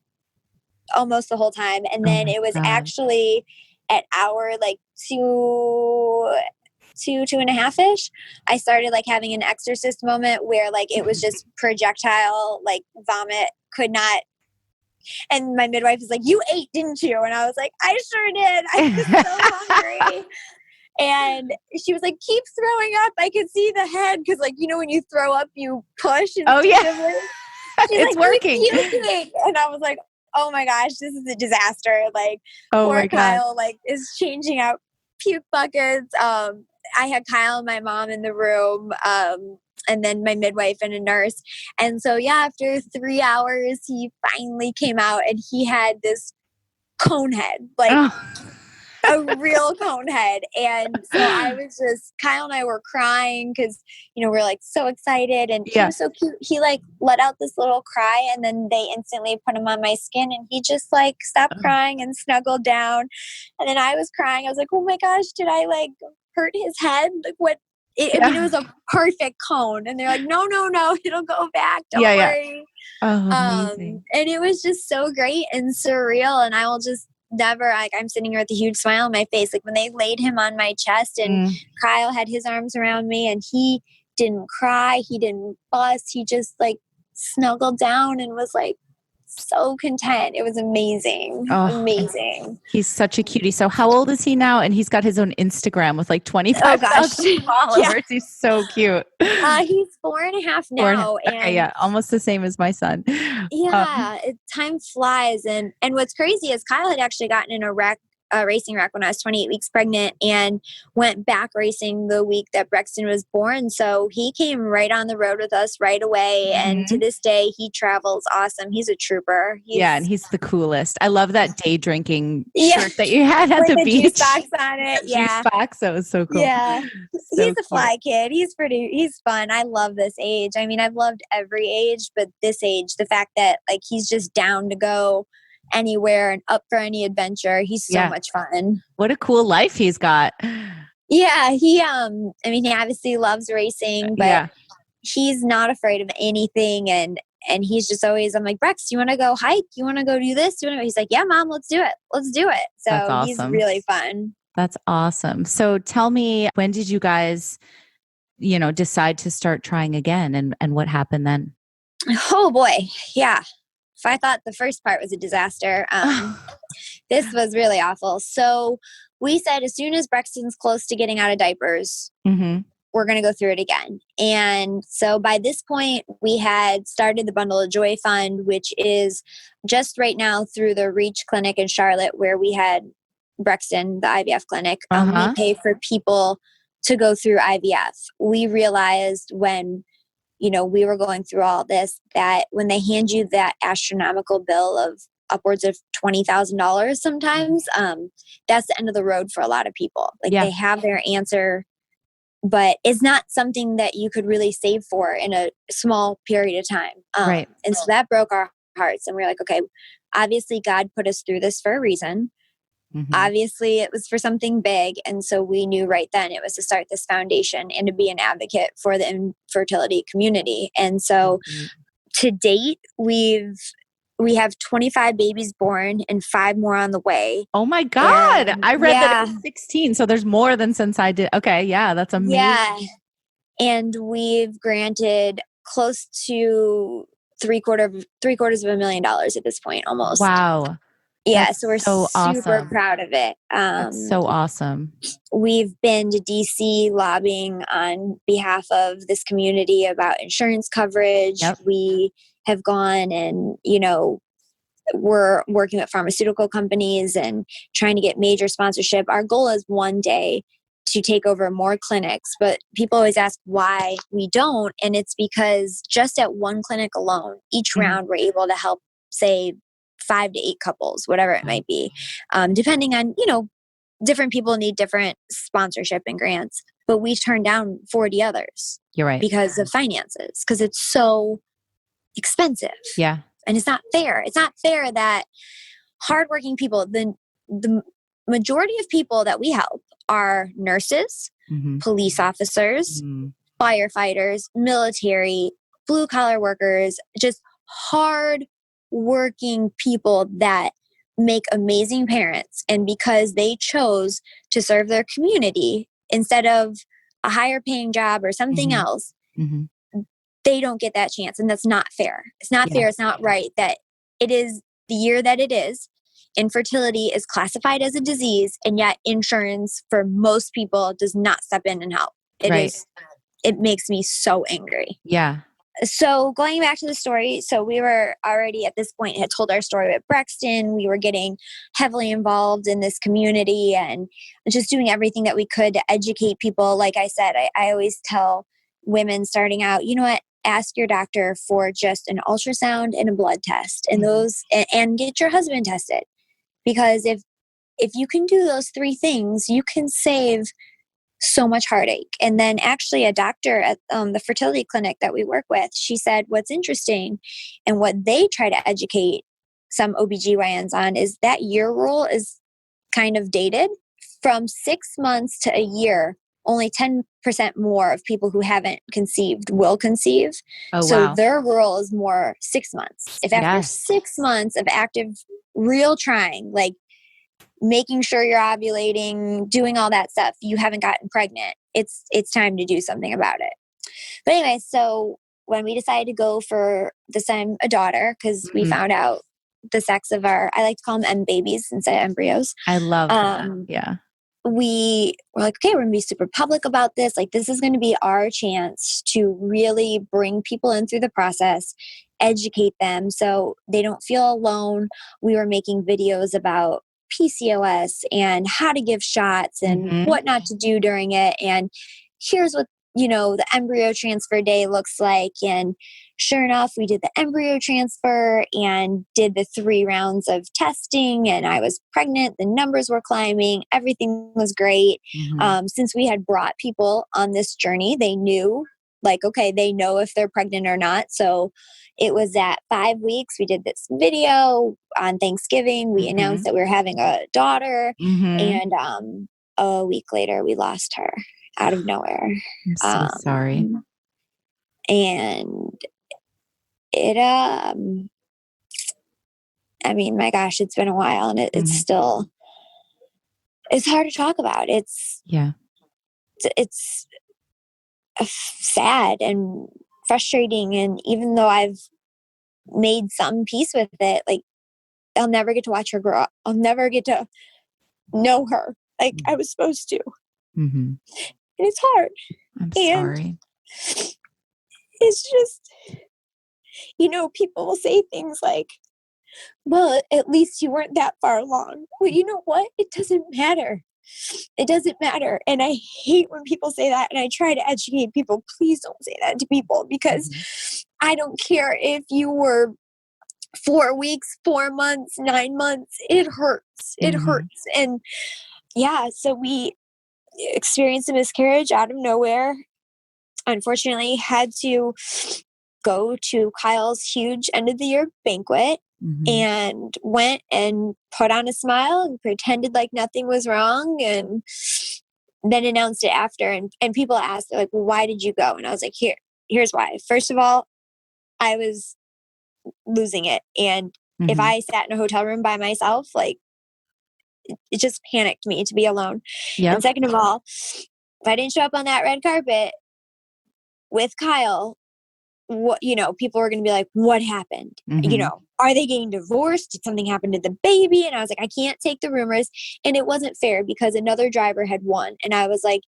almost the whole time. And then it was actually at hour like 2.5-ish, I started like having an exorcist moment where like it was just projectile, like vomit, could not. And my midwife was like, you ate, didn't you? And I was like, I sure did. I was so hungry. And she was like, keep throwing up. I could see the head. Cause like, when you throw up, you push. Oh yeah. It's like, working. And I was like, oh my gosh, this is a disaster. Like, poor Kyle, like, is changing out puke buckets. I had Kyle and my mom in the room, and then my midwife and a nurse. And so, after 3 hours, he finally came out and he had this cone head. Like, a real cone head. And so I was just, Kyle and I were crying because, we're like so excited, and he Yeah. was so cute. He like let out this little cry, and then they instantly put him on my skin, and he just like stopped crying and snuggled down. And then I was crying. I was like, oh my gosh, did I like hurt his head? Like what? I mean, it was a perfect cone. And they're like, no, it'll go back. Don't worry. Oh, amazing. And it was just so great and surreal. And I will just never, like, I'm sitting here with a huge smile on my face. Like when they laid him on my chest and Kyle had his arms around me, and he didn't cry. He didn't fuss. He just like snuggled down and was like so content. It was amazing. Amazing. He's such a cutie. So how old is he now? And he's got his own Instagram with like 25,000 followers. Yeah. He's so cute. He's 4.5 now. Okay, almost the same as my son. Yeah, time flies. And what's crazy is Kyle had actually gotten in a racing wreck when I was 28 weeks pregnant, and went back racing the week that Brexton was born. So he came right on the road with us right away. And to this day, he travels awesome. He's a trooper. And he's the coolest. I love that day drinking shirt that you had at the beach. Juice box on it. Juice box. That was so cool. Yeah. So he's a fly kid. He's fun. I love this age. I mean, I've loved every age, but this age, the fact that like he's just down to go anywhere and up for any adventure. He's so much fun. What a cool life he's got. Yeah, he obviously loves racing, but he's not afraid of anything, and he's just always, I'm like, Brex, you want to go hike? You want to go do this? He's like, yeah, Mom, let's do it. So awesome. He's really fun. That's awesome. So tell me, when did you guys, decide to start trying again, and what happened then? Oh boy. Yeah. If I thought the first part was a disaster, this was really awful. So we said, as soon as Brexton's close to getting out of diapers, we're going to go through it again. And so by this point, we had started the Bundle of Joy Fund, which is just right now through the Reach Clinic in Charlotte, where we had Brexton, the IVF clinic. We pay for people to go through IVF. We realized when we were going through all this, that when they hand you that astronomical bill of upwards of $20,000 sometimes, that's the end of the road for a lot of people. Like they have their answer, but it's not something that you could really save for in a small period of time. Right. And so that broke our hearts. And we were like, okay, obviously God put us through this for a reason. Obviously it was for something big. And so we knew right then it was to start this foundation and to be an advocate for the infertility community. And so to date, we have 25 babies born and 5 more on the way. Oh my God. And I read that it was 16. So there's more than since I did. Okay. Yeah. That's amazing. Yeah. And we've granted close to $750,000 at this point, almost. Wow. Yeah, so we're super proud of it. That's so awesome. We've been to DC lobbying on behalf of this community about insurance coverage. We have gone and, we're working with pharmaceutical companies and trying to get major sponsorship. Our goal is one day to take over more clinics, but people always ask why we don't. And it's because just at one clinic alone, each round we're able to help, say, 5 to 8 couples, whatever it might be, depending on, different people need different sponsorship and grants, but we turn down 40 others. You're right. Because of finances, because it's so expensive. Yeah. And it's not fair. It's not fair that hardworking people, the majority of people that we help are nurses, police officers, firefighters, military, blue collar workers, just hard working people that make amazing parents. And because they chose to serve their community instead of a higher paying job or something else, they don't get that chance. And that's not fair. It's not fair. It's not right that it is the year that it is. Infertility is classified as a disease, and yet insurance for most people does not step in and help. It makes me so angry. Yeah. So going back to the story, so we were already at this point had told our story with Brexton. We were getting heavily involved in this community and just doing everything that we could to educate people. Like I said, I always tell women starting out, you know what, ask your doctor for just an ultrasound and a blood test and and get your husband tested. Because if if you can do those three things, you can save so much heartache. And then actually a doctor at the fertility clinic that we work with, she said, what's interesting and what they try to educate some OBGYNs on is that year rule is kind of dated. From 6 months to a year, only 10% more of people who haven't conceived will conceive. Oh, So wow. their rule is more 6 months. If after Yes. 6 months of active, real trying, like making sure you're ovulating, doing all that stuff, you haven't gotten pregnant, it's time to do something about it. But anyway, so when we decided to go for this time a daughter, because we found out the sex of our, I like to call them M babies instead of embryos. I love that. Yeah. We were like, okay, we're going to be super public about this. Like, this is going to be our chance to really bring people in through the process, educate them so they don't feel alone. We were making videos about PCOS and how to give shots and what not to do during it. And here's what, the embryo transfer day looks like. And sure enough, we did the embryo transfer and did the 3 rounds of testing, and I was pregnant. The numbers were climbing. Everything was great. Since we had brought people on this journey, they knew, like, okay, they know if they're pregnant or not. So it was at 5 weeks. We did this video on Thanksgiving. We announced that we were having a daughter, and a week later, we lost her out of nowhere. I'm so sorry. And it, I mean, my gosh, it's been a while, and it's still, it's hard to talk about. It's sad and frustrating. And even though I've made some peace with it, like, I'll never get to watch her grow up. I'll never get to know her like I was supposed to. And it's hard. I'm sorry. It's just, people will say things like, well, at least you weren't that far along. Well, you know what? It doesn't matter. It doesn't matter. And I hate when people say that. And I try to educate people. Please don't say that to people, because I don't care if you were 4 weeks, 4 months, 9 months. It hurts. It hurts. And yeah, so we experienced a miscarriage out of nowhere. Unfortunately, had to go to Kyle's huge end of the year banquet, and went and put on a smile and pretended like nothing was wrong, and then announced it after. And people asked, like, well, why did you go? And I was like, here's why. First of all, I was losing it. And if I sat in a hotel room by myself, like, it just panicked me to be alone. And second of all, if I didn't show up on that red carpet with Kyle, what, people were going to be like, what happened? Are they getting divorced? Did something happen to the baby? And I was like, I can't take the rumors. And it wasn't fair because another driver had won. And I was like,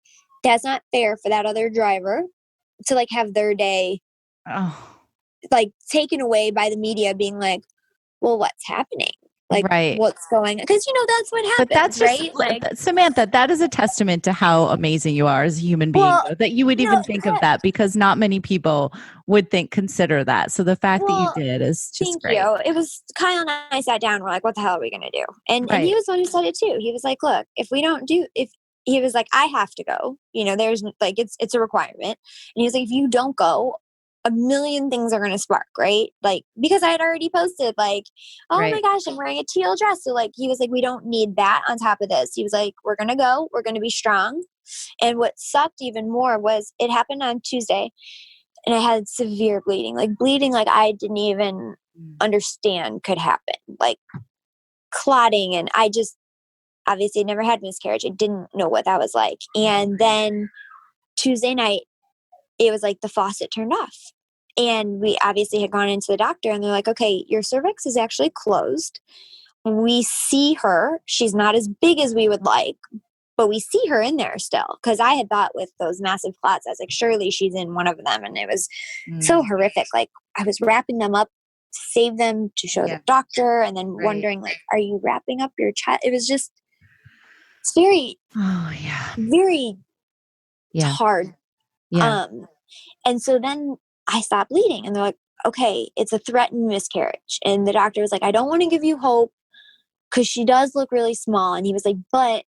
that's not fair for that other driver to, like, have their day like taken away by the media being like, well, what's happening? Like, what's going on? Because, that's what happens, but that's just, right? Like, Samantha, that is a testament to how amazing you are as a human being, though, that you would even think of that, because not many people would consider that. So the fact that you did is just great. Thank you. It was Kyle and I sat down. We're like, what the hell are we going to do? And he was the one who said it too. He was like, look, if we don't do, he was like, I have to go, there's like, it's a requirement. And he was like, if you don't go, a million things are going to spark, right? Like, because I had already posted, like, oh my gosh, I'm wearing a teal dress. So, like, he was like, we don't need that on top of this. He was like, we're going to go, we're going to be strong. And what sucked even more was it happened on Tuesday, and I had severe bleeding like I didn't even understand could happen, like clotting. And I just obviously never had miscarriage. I didn't know what that was like. And then Tuesday night, it was like the faucet turned off. And we obviously had gone into the doctor, and they're like, okay, your cervix is actually closed. We see her. She's not as big as we would like, but we see her in there still. Because I had thought with those massive clots, I was like, surely she's in one of them. And it was so horrific. Like, I was wrapping them up to save them to show the doctor, and then wondering, like, are you wrapping up your child? It was just, it's very, very hard. And so then I stopped bleeding, and they're like, okay, it's a threatened miscarriage. And the doctor was like, I don't want to give you hope, because she does look really small. And he was like, but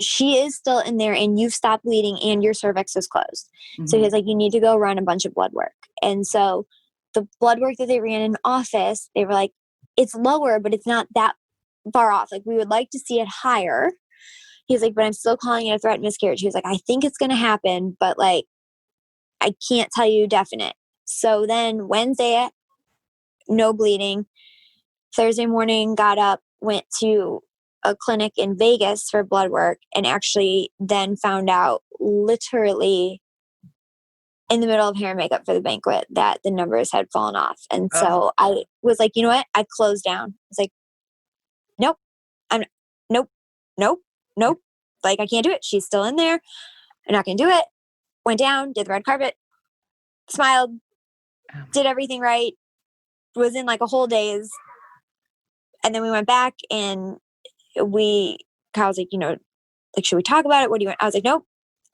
she is still in there and you've stopped bleeding and your cervix is closed. So he was like, you need to go run a bunch of blood work. And so the blood work that they ran in office, they were like, it's lower, but it's not that far off. Like, we would like to see it higher. He's like, but I'm still calling it a threatened miscarriage. He was like, I think it's going to happen, but like, I can't tell you definite. So then Wednesday, no bleeding. Thursday morning, got up, went to a clinic in Vegas for blood work, and actually then found out literally in the middle of hair and makeup for the banquet that the numbers had fallen off. And so I was like, you know what? I closed down. I was like, nope, nope, nope, nope. Like, I can't do it. She's still in there. I'm not going to do it. Went down, did the red carpet, smiled, did everything right, was in like a whole daze. And then we went back and Kyle was like, like, should we talk about it? What do you want? I was like, nope,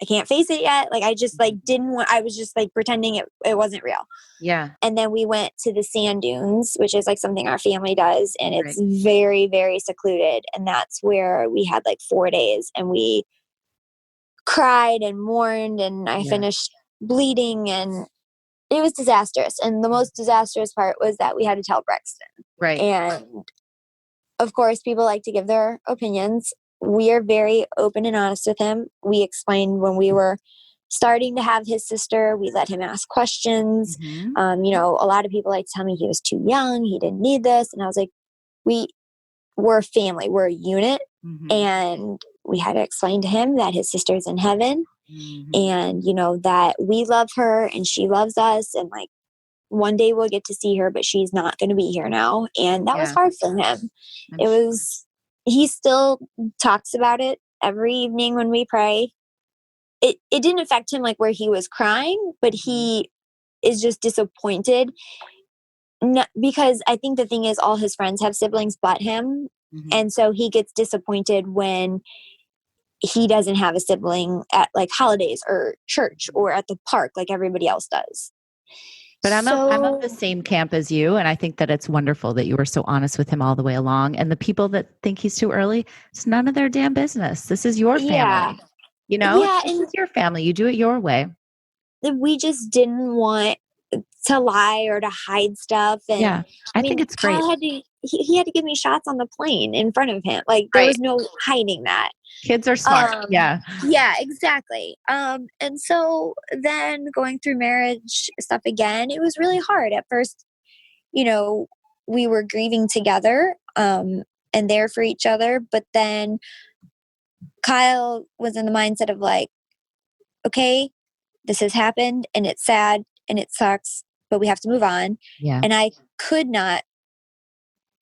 I can't face it yet. Like, I just like didn't want, I was just like pretending it wasn't real. Yeah. And then we went to the sand dunes, which is like something our family does. And it's very, very secluded. And that's where we had like 4 days and we cried and mourned and I finished bleeding and it was disastrous. And the most disastrous part was that we had to tell Brexton. Right. And of course, people like to give their opinions. We are very open and honest with him. We explained when we were starting to have his sister, we let him ask questions. Mm-hmm. A lot of people like to tell me he was too young, he didn't need this. And I was like, we're a family, we're a unit. Mm-hmm. And we had to explain to him that his sister's in heaven mm-hmm. and, that we love her and she loves us. And like, one day we'll get to see her, but she's not going to be here now. And that was hard for him. He still talks about it every evening when we pray. It didn't affect him like where he was crying, but he is just disappointed. Because I think the thing is all his friends have siblings but him. Mm-hmm. And so he gets disappointed when he doesn't have a sibling at like holidays or church or at the park like everybody else does. But I'm of the same camp as you. And I think that it's wonderful that you were so honest with him all the way along. And the people that think he's too early, it's none of their damn business. This is your family. This is your family. You do it your way. We just didn't want to lie or to hide stuff. And I think it's great. He had to give me shots on the plane in front of him. Like there was no hiding that. Kids are smart. Yeah, exactly. And so then going through marriage stuff again, it was really hard at first. We were grieving together, and there for each other. But then Kyle was in the mindset of like, okay, this has happened and it's sad and it sucks, but we have to move on. Yeah. And I could not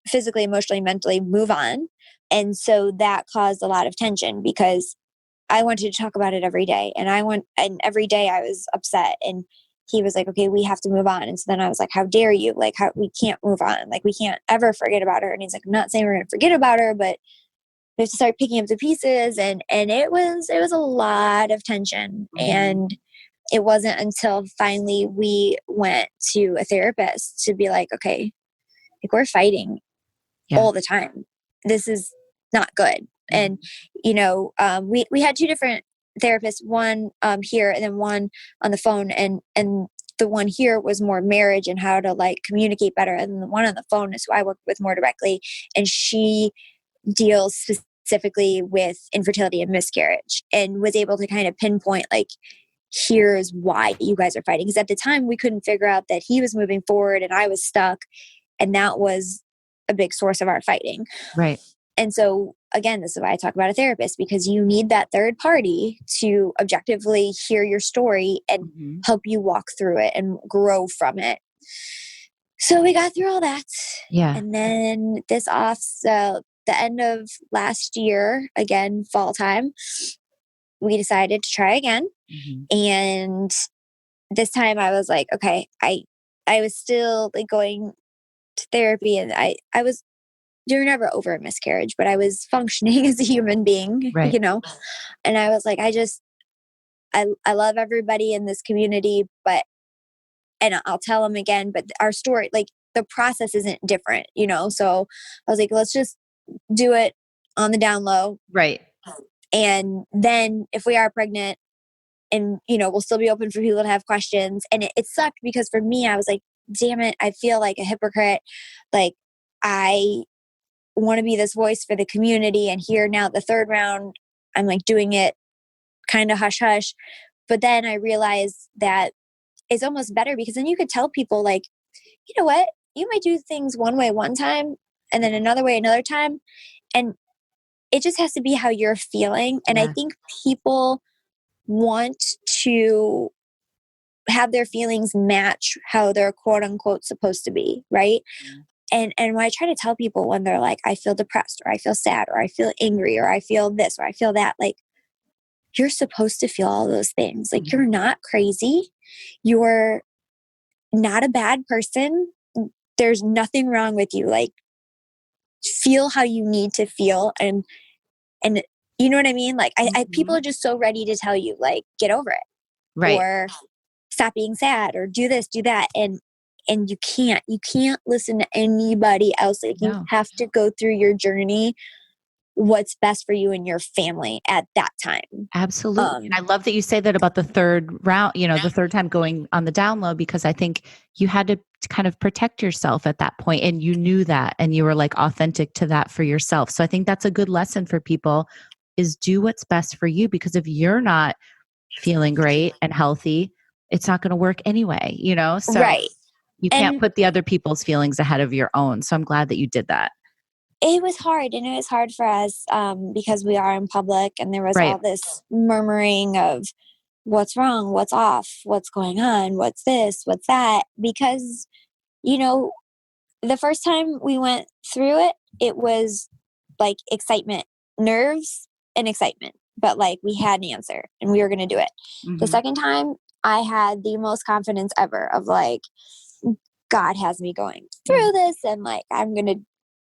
physically, emotionally, mentally move on. And so that caused a lot of tension because I wanted to talk about it every day. And every day I was upset. And he was like, okay, we have to move on. And so then I was like, how dare you? Like, we can't move on. Like, we can't ever forget about her. And he's like, I'm not saying we're going to forget about her, but we have to start picking up the pieces. And it was a lot of tension. Mm-hmm. And it wasn't until finally we went to a therapist to be like, okay, like we're fighting all the time. This is not good. Mm-hmm. And, we had 2 different therapists, one here and then one on the phone. And the one here was more marriage and how to like communicate better. And then the one on the phone is who I work with more directly. And she deals specifically with infertility and miscarriage and was able to kind of pinpoint like, here's why you guys are fighting. Because at the time we couldn't figure out that he was moving forward and I was stuck. And that was a big source of our fighting. Right. And so again, this is why I talk about a therapist, because you need that third party to objectively hear your story and mm-hmm. help you walk through it and grow from it. So we got through all that. Yeah. And then the end of last year, again, fall time, we decided to try again. Mm-hmm. And this time I was like, okay, I was still like going to therapy and you're never over a miscarriage, but I was functioning as a human being, right. And I was like, I love everybody in this community, and I'll tell them again, but our story, like the process isn't different, so I was like, let's just do it on the down low. Right. And then if we are pregnant, and, we'll still be open for people to have questions. And it sucked because for me, I was like, damn it, I feel like a hypocrite. Like, I want to be this voice for the community. And here now, the third round, I'm like doing it kind of hush hush. But then I realized that it's almost better because then you could tell people, like, you know what, you might do things one way one time and then another way another time. And it just has to be how you're feeling. And I Yeah. think people want to have their feelings match how they're quote unquote supposed to be, right? And when I try to tell people when they're like, I feel depressed or I feel sad or I feel angry or I feel this or I feel that, like, you're supposed to feel all those things. Like, you're not crazy. You're not a bad person. There's nothing wrong with you. Like, feel how you need to feel. And you know what I mean? Like, I people are just so ready to tell you, like, get over it. Right. Or stop being sad or do this, do that. And you can't listen to anybody else. Like, you have to go through your journey, what's best for you and your family at that time. Absolutely. And I love that you say that about the third round, the third time going on the down low, because I think you had to kind of protect yourself at that point, and you knew that, and you were like authentic to that for yourself. So I think that's a good lesson for people, is do what's best for you, because if you're not feeling great and healthy, it's not going to work anyway, So Right. you can't put the other people's feelings ahead of your own. So I'm glad that you did that. It was hard, and it was hard for us because we are in public, and there was Right. all this murmuring of what's wrong, what's off, what's going on, what's this, what's that. Because, the first time we went through it, it was like excitement, nerves and excitement, but like we had an answer and we were going to do it. The second time, I had the most confidence ever of like, God has me going through this, and like, I'm going to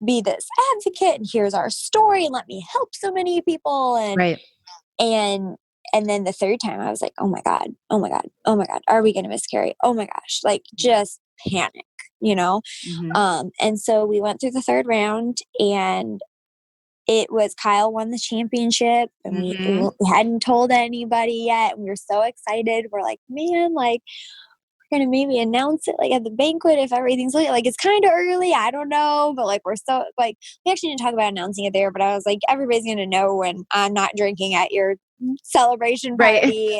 be this advocate, and here's our story, and let me help so many people. Right. And then the third time I was like, oh my God, oh my God, oh my God, are we going to miscarry? Oh my gosh, like, just panic, and so we went through the third round, and it was Kyle won the championship, and we hadn't told anybody yet. We were so excited. We're like, man, like, we're gonna maybe announce it like at the banquet if everything's like, it's kind of early, I don't know, but like, we're so like, we actually didn't talk about announcing it there, but I was like, everybody's gonna know when I'm not drinking at your celebration party.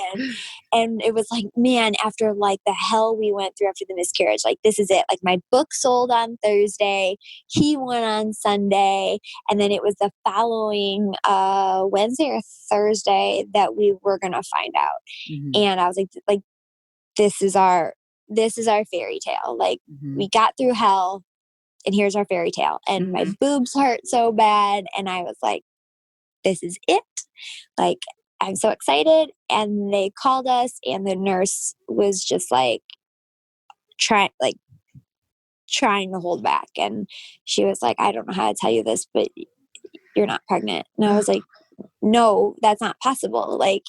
And it was like, man, after like the hell we went through after the miscarriage, like, this is it. Like, my book sold on Thursday, he won on Sunday, and then it was the following Wednesday or Thursday that we were gonna find out. And I was like, this is our fairy tale. Like, we got through hell, and here's our fairy tale. And my boobs hurt so bad, and I was like, this is it. Like, I'm so excited. And they called us, and the nurse was just like trying to hold back, and she was like, I don't know how to tell you this, but you're not pregnant. And I was like, no, that's not possible. Like,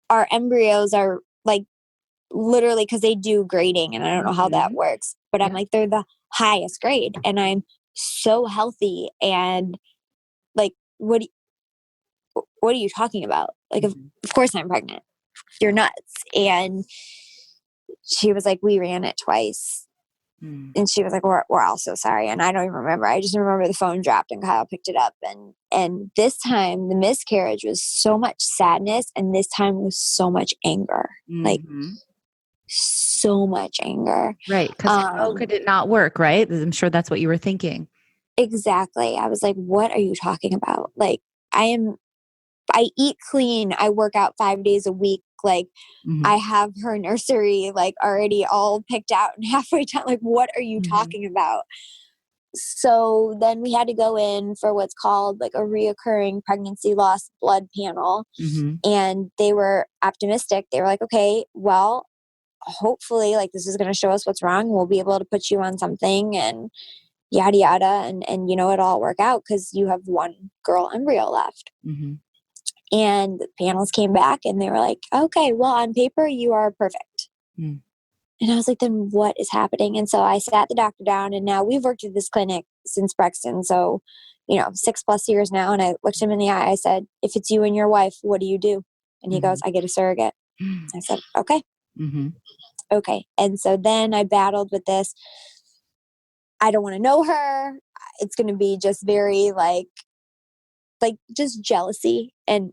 our embryos are like, literally, because they do grading, and I don't know how that works, but I'm like, they're the highest grade, and I'm so healthy, and like, what are you talking about? Like, of course I'm pregnant. You're nuts. And she was like, we ran it twice. And she was like, we're all so sorry. And I don't even remember. I just remember the phone dropped and Kyle picked it up. And this time the miscarriage was so much sadness, and this time was so much anger. Like, so much anger. Right. Because how could it not work, right? I'm sure that's what you were thinking. Exactly. I was like, what are you talking about? Like, I eat clean. I work out 5 days a week. Like, I have her nursery, like, already all picked out and halfway done. Like, what are you talking about? So then we had to go in for what's called like a reoccurring pregnancy loss blood panel. And they were optimistic. They were like, okay, well, hopefully, like, this is going to show us what's wrong. We'll be able to put you on something, and yada, yada. And it'll all work out because you have one girl embryo left. And the panels came back, and they were like, okay, well, on paper, you are perfect. And I was like, then what is happening? And so I sat the doctor down, and now we've worked at this clinic since Brexton. So, 6+ years now. And I looked him in the eye. I said, if it's you and your wife, what do you do? And he goes, I get a surrogate. I said, okay. Mm-hmm. Okay. And so then I battled with this. I don't want to know her. It's going to be just very like just jealousy and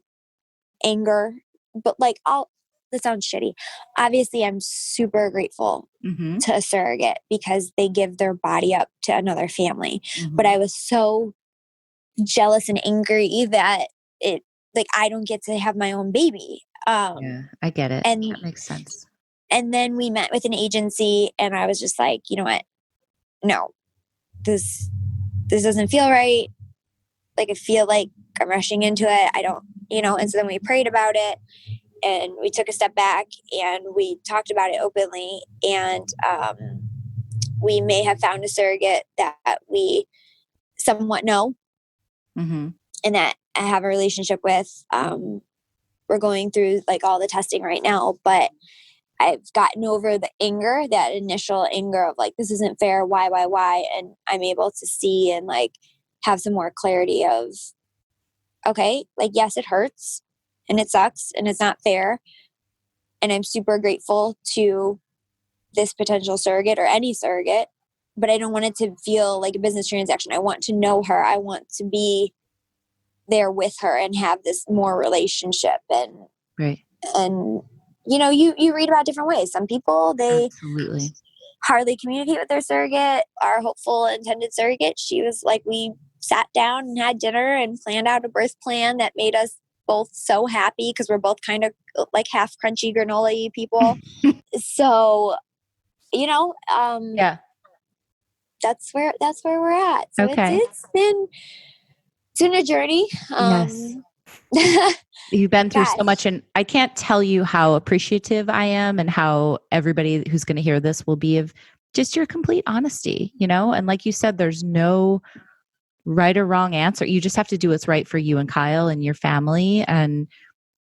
anger. But that sounds shitty. Obviously, I'm super grateful to a surrogate because they give their body up to another family. But I was so jealous and angry that I don't get to have my own baby. Yeah, I get it. And that makes sense. And then we met with an agency, and I was just like, you know what? No, this doesn't feel right. Like, I feel like I'm rushing into it. I don't, and so then we prayed about it, and we took a step back, and we talked about it openly, and we may have found a surrogate that we somewhat know and that I have a relationship with. We're going through all the testing right now, but I've gotten over the anger, that initial anger of this isn't fair. Why? And I'm able to see and have some more clarity of, okay, yes, it hurts and it sucks and it's not fair. And I'm super grateful to this potential surrogate or any surrogate, but I don't want it to feel like a business transaction. I want to know her. I want to be there with her and have this more relationship. And, right. And, you read about different ways. Some people, they absolutely hardly communicate with their surrogate. Our hopeful intended surrogate, she was like, we sat down and had dinner and planned out a birth plan that made us both so happy because we're both kind of half crunchy granola people. So, yeah, that's where we're at. So okay. it's been a journey. Yes. You've been through so much, and I can't tell you how appreciative I am and how everybody who's going to hear this will be of just your complete honesty, and like you said, there's no right or wrong answer. You just have to do what's right for you and Kyle and your family. And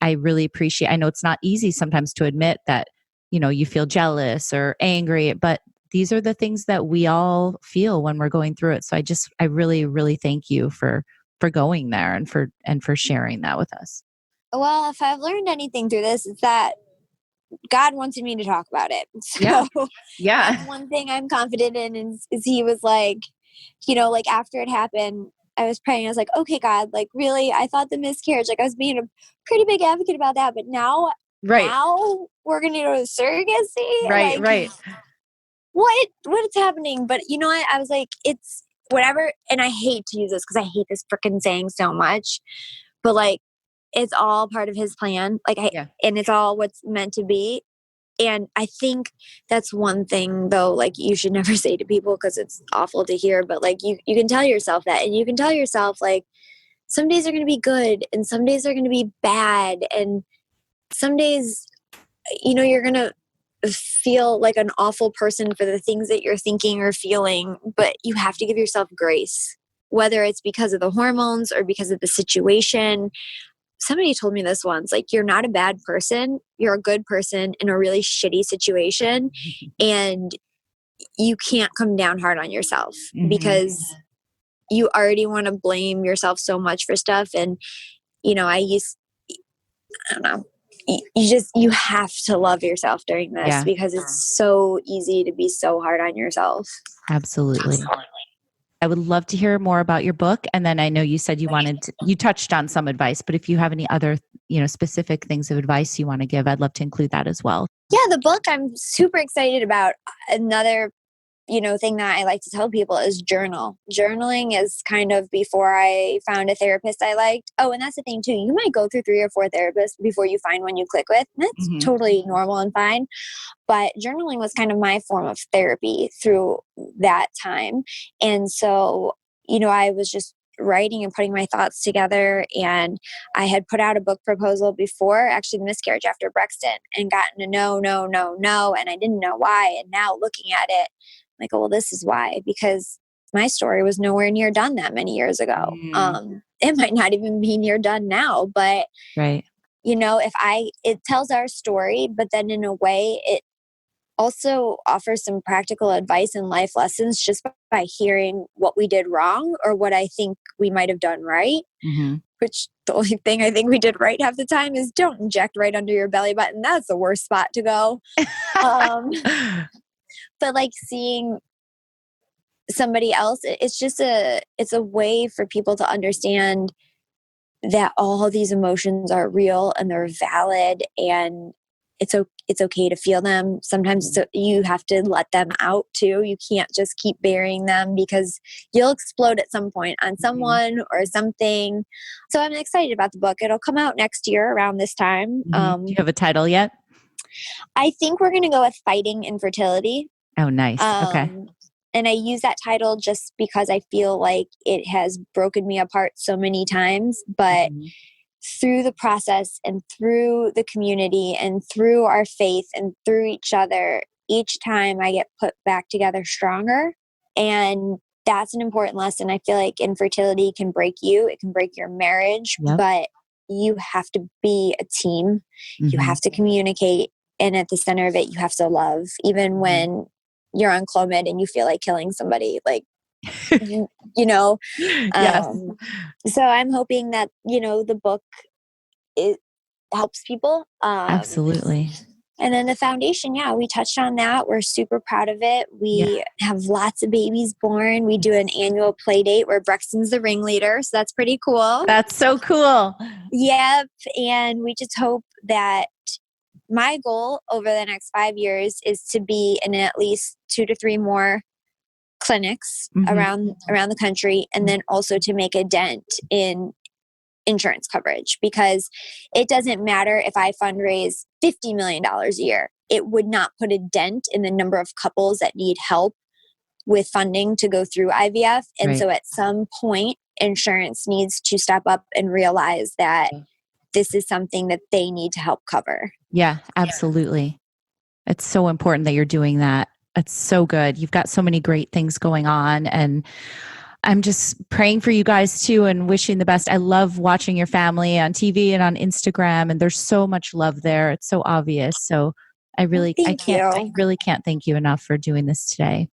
I really appreciate, I know it's not easy sometimes to admit that, you feel jealous or angry, but these are the things that we all feel when we're going through it. So I really, really thank you for going there and for sharing that with us. Well, if I've learned anything through this, it's that God wanted me to talk about it. So yeah. That's one thing I'm confident in is he was like, after it happened, I was praying. I was like, okay, God, really, I thought the miscarriage, I was being a pretty big advocate about that. But now we're going to go to surrogacy. Right. What's happening? But you know what? I was like, it's whatever. And I hate to use this because I hate this freaking saying so much, but it's all part of his plan. And it's all what's meant to be. And I think that's one thing though, you should never say to people because it's awful to hear, but you can tell yourself that, and you can tell yourself some days are going to be good and some days are going to be bad. And some days, you're going to feel like an awful person for the things that you're thinking or feeling, but you have to give yourself grace, whether it's because of the hormones or because of the situation. Somebody told me this once, you're not a bad person. You're a good person in a really shitty situation. And you can't come down hard on yourself because you already want to blame yourself so much for stuff. And, I don't know, you have to love yourself during this because it's so easy to be so hard on yourself. Absolutely. I would love to hear more about your book. And then I know you said you touched on some advice, but if you have any other, specific things of advice you want to give, I'd love to include that as well. Yeah, the book I'm super excited about. Another, thing that I like to tell people is journal. Journaling is kind of before I found a therapist I liked. Oh, and that's the thing too. You might go through 3 or 4 therapists before you find one you click with. That's totally normal and fine. But journaling was kind of my form of therapy through that time. And so, I was just writing and putting my thoughts together. And I had put out a book proposal before actually the miscarriage after Brexton and gotten a no. And I didn't know why. And now looking at it, I'm like, oh, well, this is why, because my story was nowhere near done that many years ago. It might not even be near done now, but right. it tells our story, but then in a way also offer some practical advice and life lessons just by hearing what we did wrong or what I think we might have done right. Mm-hmm. Which the only thing I think we did right half the time is don't inject right under your belly button. That's the worst spot to go. Um, but like seeing somebody else, it's a way for people to understand that all these emotions are real and they're valid, and it's okay to feel them. Sometimes you have to let them out too. You can't just keep burying them because you'll explode at some point on someone or something. So I'm excited about the book. It'll come out next year around this time. Do you have a title yet? I think we're going to go with Fighting Infertility. Oh, nice. Okay. And I use that title just because I feel like it has broken me apart so many times. But through the process and through the community and through our faith and through each other, each time I get put back together stronger. And that's an important lesson. I feel like infertility can break you. It can break your marriage, but you have to be a team. You have to communicate. And at the center of it, you have to love, even when you're on Clomid and you feel like killing somebody, like, you know. Yes. So I'm hoping that, the book, it helps people. Absolutely. And then the foundation, we touched on that. We're super proud of it. We have lots of babies born. We do an annual play date where Brexton's the ringleader. So that's pretty cool. That's so cool. Yep. And we just hope that my goal over the next 5 years is to be in at least 2 to 3 more clinics around the country, and then also to make a dent in insurance coverage, because it doesn't matter if I fundraise $50 million a year. It would not put a dent in the number of couples that need help with funding to go through IVF. And so at some point, insurance needs to step up and realize that this is something that they need to help cover. Yeah, absolutely. It's so important that you're doing that. It's so good. You've got so many great things going on, and I'm just praying for you guys too and wishing the best. I love watching your family on TV and on Instagram, and there's so much love there. It's so obvious. So I really can't thank you enough for doing this today.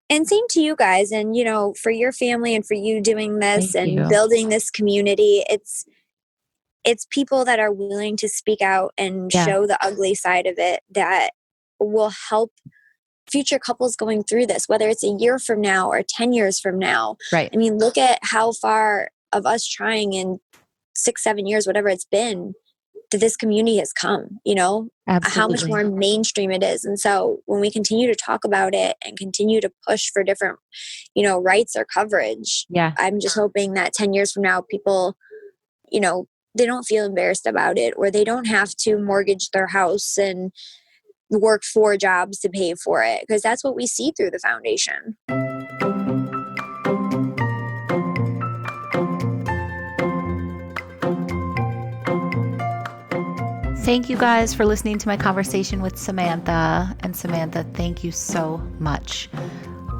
And same to you guys. And, for your family and for you doing this and building this community, it's people that are willing to speak out and show the ugly side of it that will help future couples going through this, whether it's a year from now or 10 years from now. Right. I mean, look at how far of us trying in 6-7 years, whatever it's been, that this community has come, Absolutely. How much more mainstream it is. And so when we continue to talk about it and continue to push for different, rights or coverage, I'm just hoping that 10 years from now, people, they don't feel embarrassed about it, or they don't have to mortgage their house and work 4 jobs to pay for it, because that's what we see through the foundation. Thank you guys for listening to my conversation with Samantha. And Samantha, thank you so much.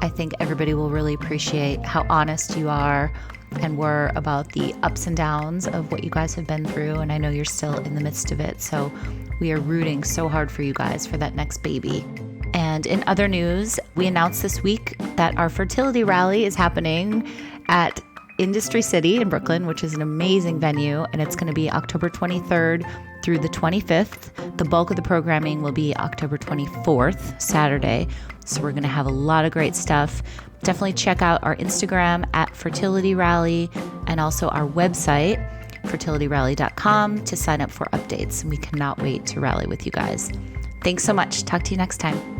I think everybody will really appreciate how honest you are and were about the ups and downs of what you guys have been through. And I know you're still in the midst of it. So we are rooting so hard for you guys for that next baby. And in other news, we announced this week that our fertility rally is happening at Industry City in Brooklyn, which is an amazing venue. And it's going to be October 23rd through the 25th. The bulk of the programming will be October 24th, Saturday. So we're going to have a lot of great stuff. Definitely check out our Instagram at Fertility Rally, and also our website, fertilityrally.com, to sign up for updates. We cannot wait to rally with you guys. Thanks so much. Talk to you next time.